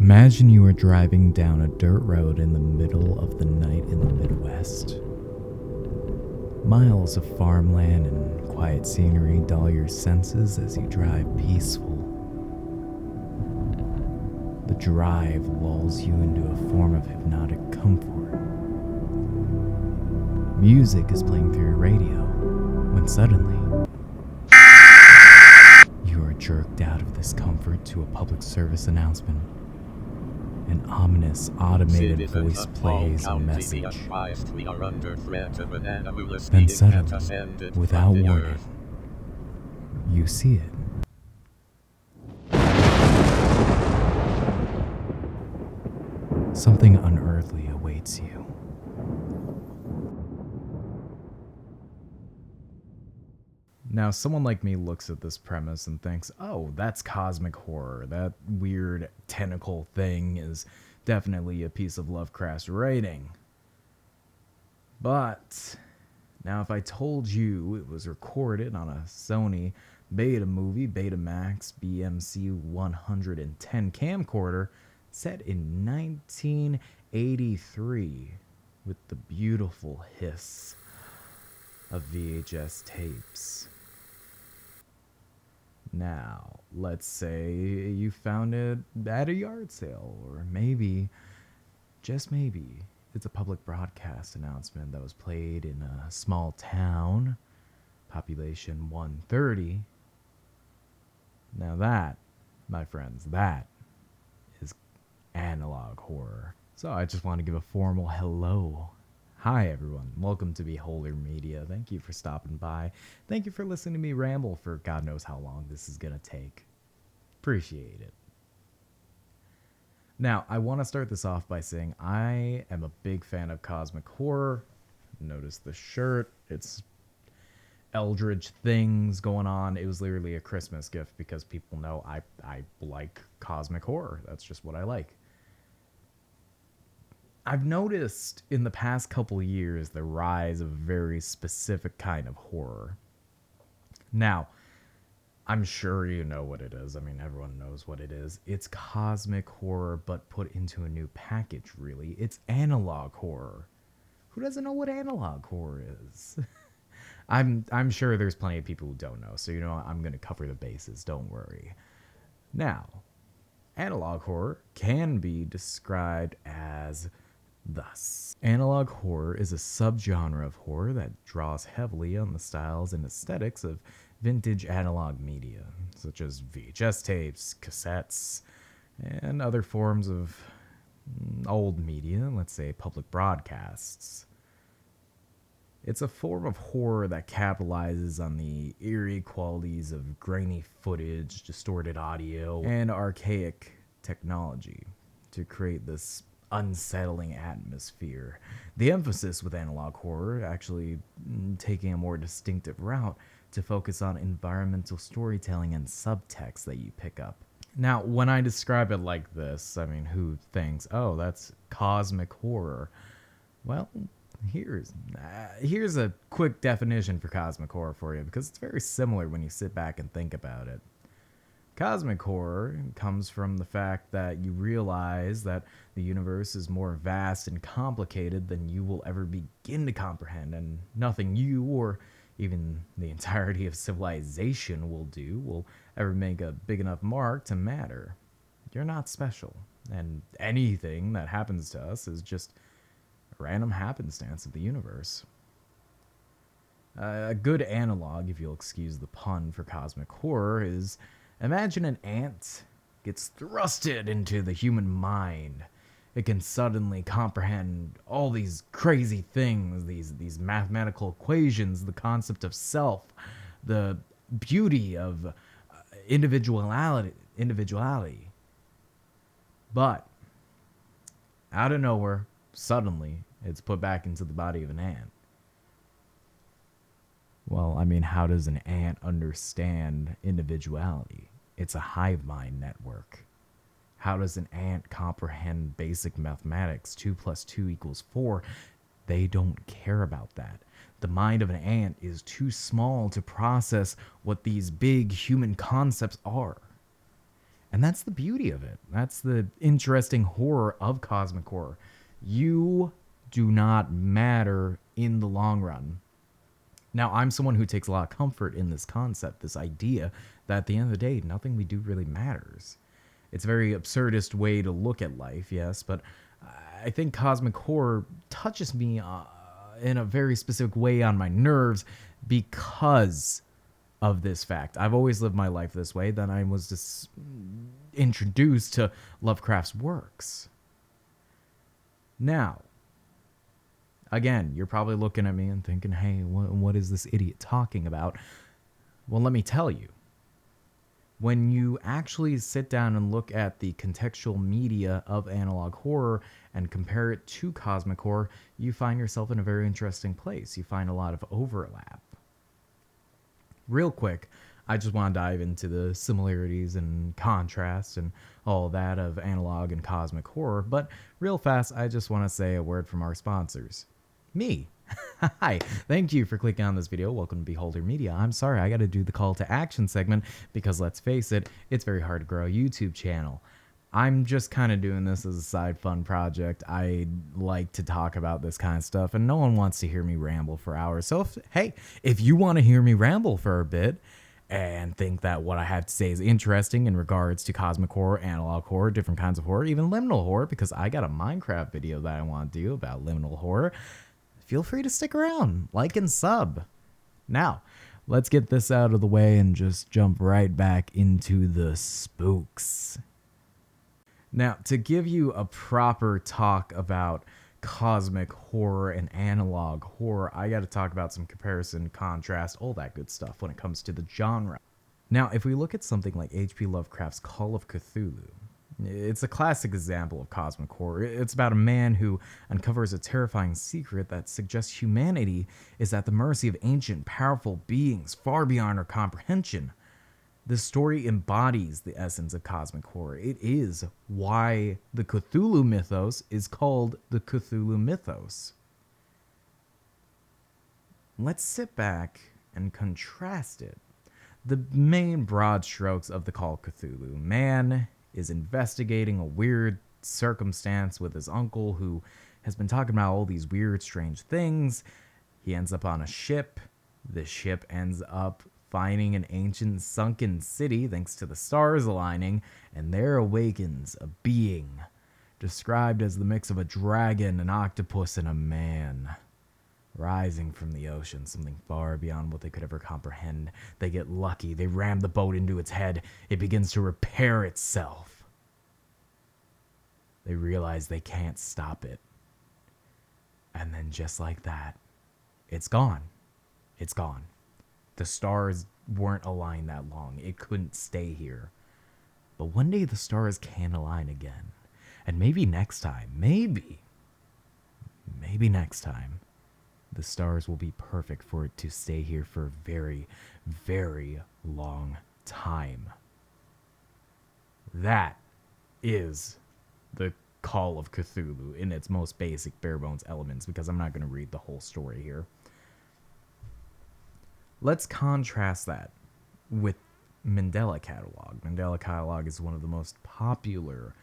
Imagine you are driving down a dirt road in the middle of the night in the Midwest. Miles of farmland and quiet scenery dull your senses as you drive peaceful. The drive lulls you into a form of hypnotic comfort. Music is playing through your radio when suddenly you are jerked out of this comfort to a public service announcement. An ominous automated voice plays a message. Then suddenly, without warning, you see it. Something unearthly awaits you. Now, someone like me looks at this premise and thinks, oh, that's cosmic horror. That weird tentacle thing is definitely a piece of Lovecraft's writing. But now if I told you it was recorded on a Sony Betamax BMC 110 camcorder set in 1983 with the beautiful hiss of VHS tapes. Now, let's say you found it at a yard sale, or maybe, just maybe, it's a public broadcast announcement that was played in a small town, population 130. Now that, my friends, that is analog horror. So I just want to give a formal hello. Hi everyone, welcome to Beholder Media. Thank you for stopping by. Thank you for listening to me ramble for God knows how long this is going to take. Appreciate it. Now, I want to start this off by saying I am a big fan of cosmic horror. Notice the shirt, it's eldritch things going on. It was literally a Christmas gift because people know I like cosmic horror. That's just what I like. I've noticed in the past couple years the rise of a very specific kind of horror. Now, I'm sure you know what it is. I mean, everyone knows what it is. It's cosmic horror, but put into a new package, really. It's analog horror. Who doesn't know what analog horror is? I'm sure there's plenty of people who don't know, so you know I'm going to cover the bases. Don't worry. Now, analog horror can be described as thus. Analog horror is a subgenre of horror that draws heavily on the styles and aesthetics of vintage analog media, such as VHS tapes, cassettes, and other forms of old media, let's say public broadcasts. It's a form of horror that capitalizes on the eerie qualities of grainy footage, distorted audio, and archaic technology to create this unsettling atmosphere. The emphasis with analog horror actually taking a more distinctive route to focus on environmental storytelling and subtext that you pick up. Now, when I describe it like this, I mean, who thinks, oh, that's cosmic horror? Well, here's a quick definition for cosmic horror for you, because it's very similar when you sit back and think about it. Cosmic horror comes from the fact that you realize that the universe is more vast and complicated than you will ever begin to comprehend, and nothing you or even the entirety of civilization will ever make a big enough mark to matter. You're not special, and anything that happens to us is just a random happenstance of the universe. A good analog, if you'll excuse the pun, for cosmic horror is: imagine an ant gets thrusted into the human mind. It can suddenly comprehend all these crazy things, these mathematical equations, the concept of self, the beauty of individuality. But out of nowhere, suddenly, it's put back into the body of an ant. Well, I mean, how does an ant understand individuality? It's a hive mind network. How does an ant comprehend basic mathematics? 2 + 2 = 4. They don't care about that. The mind of an ant is too small to process what these big human concepts are. And that's the beauty of it. That's the interesting horror of cosmic horror. You do not matter in the long run. Now, I'm someone who takes a lot of comfort in this concept, this idea that at the end of the day, nothing we do really matters. It's a very absurdist way to look at life, yes, but I think cosmic horror touches me in a very specific way on my nerves because of this fact. I've always lived my life this way. Then I was just introduced to Lovecraft's works. Now, again, you're probably looking at me and thinking, hey, what is this idiot talking about? Well, let me tell you. When you actually sit down and look at the contextual media of analog horror and compare it to cosmic horror, you find yourself in a very interesting place. You find a lot of overlap. Real quick, I just want to dive into the similarities and contrasts and all that of analog and cosmic horror, but real fast, I just want to say a word from our sponsors. Me. Hi, thank you for clicking on this video. Welcome to Beholder Media. I'm sorry, I got to do the call to action segment because let's face it, it's very hard to grow a YouTube channel. I'm just kind of doing this as a side fun project. I like to talk about this kind of stuff, and no one wants to hear me ramble for hours. So, if you want to hear me ramble for a bit and think that what I have to say is interesting in regards to cosmic horror, analog horror, different kinds of horror, even liminal horror, because I got a Minecraft video that I want to do about liminal horror, feel free to stick around, like and sub. Now, let's get this out of the way and just jump right back into the spooks. Now, to give you a proper talk about cosmic horror and analog horror, I got to talk about some comparison, contrast, all that good stuff when it comes to the genre. Now, if we look at something like H.P. Lovecraft's Call of Cthulhu, it's a classic example of cosmic horror. It's about a man who uncovers a terrifying secret that suggests humanity is at the mercy of ancient, powerful beings far beyond our comprehension. The story embodies the essence of cosmic horror. It is why the Cthulhu mythos is called the Cthulhu mythos. Let's sit back and contrast it. The main broad strokes of the Call of Cthulhu. Man is investigating a weird circumstance with his uncle who has been talking about all these weird, strange things. He ends up on a ship. The ship ends up finding an ancient sunken city thanks to the stars aligning, and there awakens a being described as the mix of a dragon, an octopus, and a man. Rising from the ocean, something far beyond what they could ever comprehend. They get lucky. They ram the boat into its head. It begins to repair itself. They realize they can't stop it. And then just like that, it's gone. It's gone. The stars weren't aligned that long. It couldn't stay here. But one day the stars can align again. And maybe next time, maybe next time, the stars will be perfect for it to stay here for a very, very long time. That is the Call of Cthulhu in its most basic, bare bones elements, because I'm not going to read the whole story here. Let's contrast that with Mandela Catalog. Mandela Catalog is one of the most popular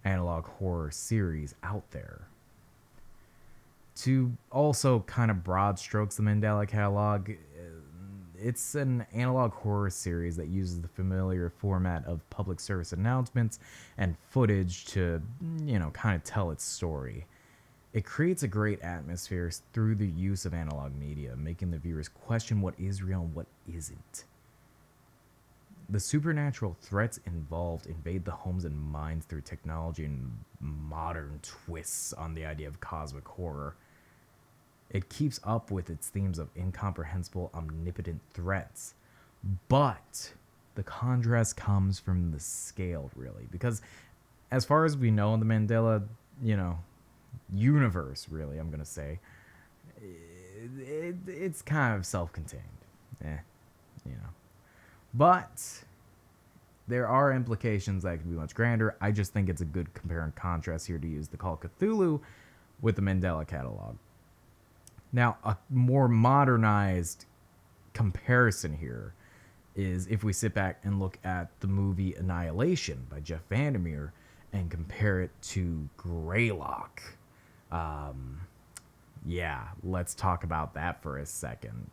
analog horror series out there. To also kind of broad strokes the Mandela Catalog, it's an analog horror series that uses the familiar format of public service announcements and footage to, kind of tell its story. It creates a great atmosphere through the use of analog media, making the viewers question what is real and what isn't. The supernatural threats involved invade the homes and minds through technology and modern twists on the idea of cosmic horror. It keeps up with its themes of incomprehensible, omnipotent threats. But the contrast comes from the scale, really. Because as far as we know in the Mandela, universe, really, I'm going to say, it's kind of self-contained. But there are implications that can be much grander. I just think it's a good compare and contrast here to use the Call of Cthulhu with the Mandela Catalog. Now, a more modernized comparison here is if we sit back and look at the movie Annihilation by Jeff Vandermeer and compare it to Greylock. Yeah, let's talk about that for a second.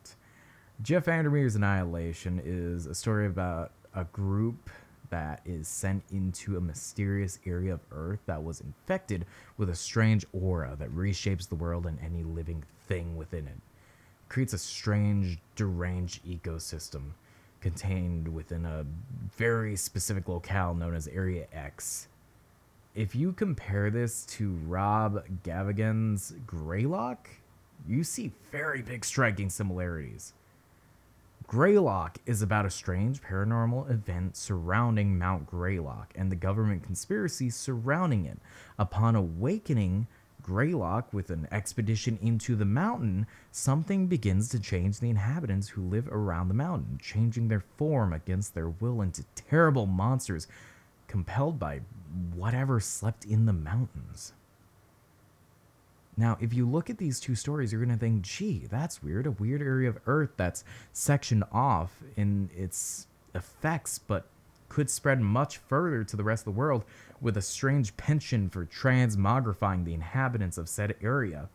Jeff Vandermeer's Annihilation is a story about a group that is sent into a mysterious area of Earth that was infected with a strange aura that reshapes the world and any living thing within it. Creates a strange, deranged ecosystem contained within a very specific locale known as Area X. If you compare this to Rob Gavigan's Greylock, you see very big striking similarities. Greylock is about a strange paranormal event surrounding Mount Greylock and the government conspiracy surrounding it. Upon awakening Greylock with an expedition into the mountain, something begins to change the inhabitants who live around the mountain, changing their form against their will into terrible monsters compelled by whatever slept in the mountains. Now, if you look at these two stories, you're going to think, gee, that's weird. A weird area of Earth that's sectioned off in its effects, but could spread much further to the rest of the world with a strange penchant for transmogrifying the inhabitants of said area.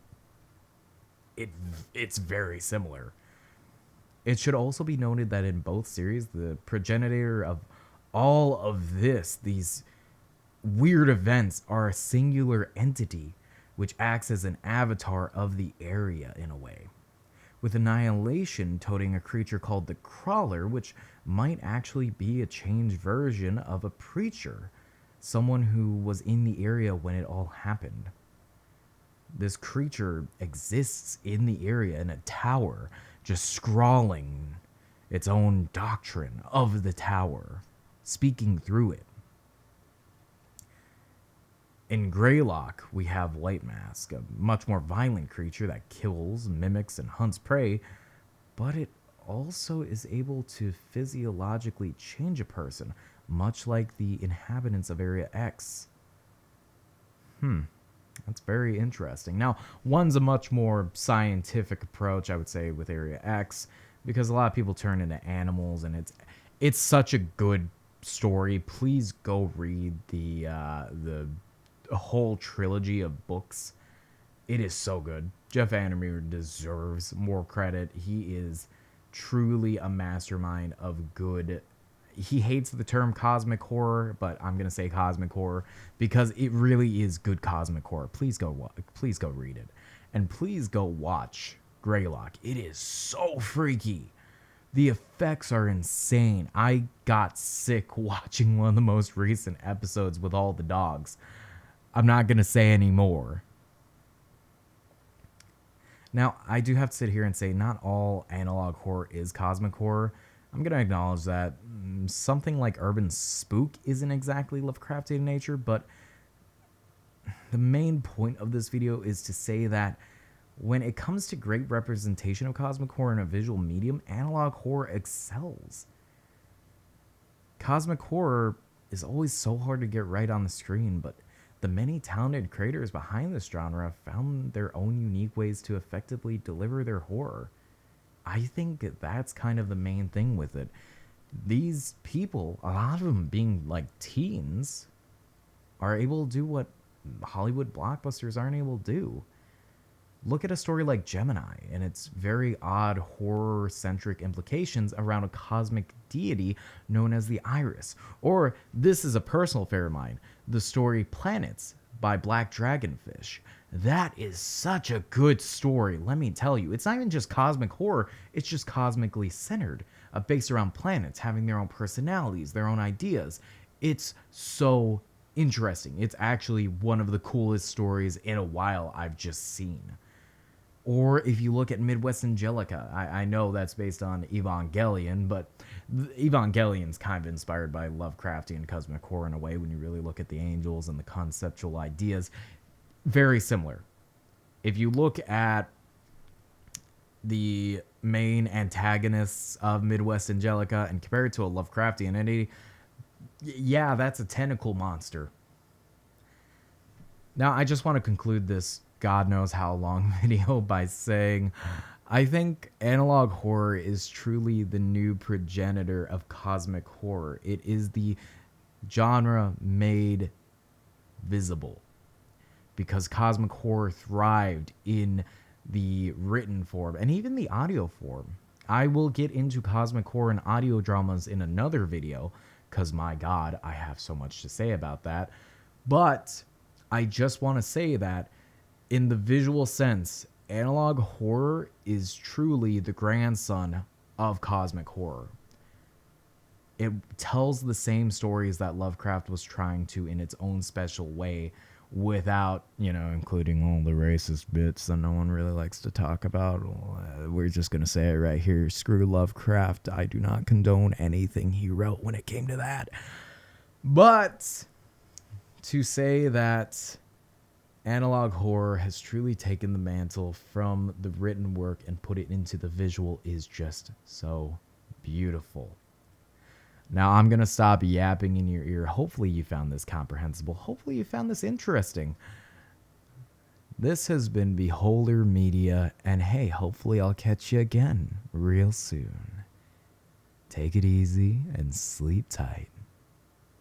It's very similar. It should also be noted that in both series, the progenitor of all of these weird events, are a singular entity which acts as an avatar of the area in a way. With Annihilation toting a creature called the Crawler, which might actually be a changed version of a preacher, someone who was in the area when it all happened. This creature exists in the area in a tower, just scrawling its own doctrine of the tower, speaking through it. In Greylock, we have Light Mask, a much more violent creature that kills, mimics, and hunts prey, but it also is able to physiologically change a person, much like the inhabitants of Area X. That's very interesting. Now, one's a much more scientific approach, I would say, with Area X, because a lot of people turn into animals, and it's such a good story. Please go read the whole trilogy of books. It is so good. Jeff Vandermeer deserves more credit. He is truly a mastermind of good. He hates the term cosmic horror, but I'm gonna say cosmic horror because it really is good cosmic horror. Please go read it, and please go watch Greylock. It is so freaky. The effects are insane. I got sick watching one of the most recent episodes with all the dogs. I'm not going to say any more. Now, I do have to sit here and say not all analog horror is cosmic horror. I'm going to acknowledge that something like urban spook isn't exactly Lovecraftian in nature, but the main point of this video is to say that when it comes to great representation of cosmic horror in a visual medium, analog horror excels. Cosmic horror is always so hard to get right on the screen, but the many talented creators behind this genre have found their own unique ways to effectively deliver their horror. I think that's kind of the main thing with it. These people, a lot of them being like teens, are able to do what Hollywood blockbusters aren't able to do. Look at a story like Gemini and its very odd horror-centric implications around a cosmic deity known as the Iris. Or, this is a personal favorite of mine, the story Planets by Black Dragonfish. That is such a good story, let me tell you. It's not even just cosmic horror, it's just cosmically centered, based around planets having their own personalities, their own ideas. It's so interesting. It's actually one of the coolest stories in a while I've just seen. Or if you look at Midwest Angelica, I know that's based on Evangelion, but Evangelion's kind of inspired by Lovecraftian cosmic horror in a way when you really look at the angels and the conceptual ideas. Very similar. If you look at the main antagonists of Midwest Angelica and compare it to a Lovecraftian entity, yeah, that's a tentacle monster. Now, I just want to conclude this God knows how long video by saying I think analog horror is truly the new progenitor of cosmic horror. It is the genre made visible because cosmic horror thrived in the written form and even the audio form. I will get into cosmic horror and audio dramas in another video because, my God, I have so much to say about that. But I just want to say that in the visual sense, analog horror is truly the grandson of cosmic horror. It tells the same stories that Lovecraft was trying to in its own special way without, including all the racist bits that no one really likes to talk about. We're just going to say it right here. Screw Lovecraft. I do not condone anything he wrote when it came to that. But to say that analog horror has truly taken the mantle from the written work and put it into the visual is just so beautiful. Now I'm going to stop yapping in your ear. Hopefully you found this comprehensible. Hopefully you found this interesting. This has been Beholder Media, and hey, hopefully I'll catch you again real soon. Take it easy and sleep tight.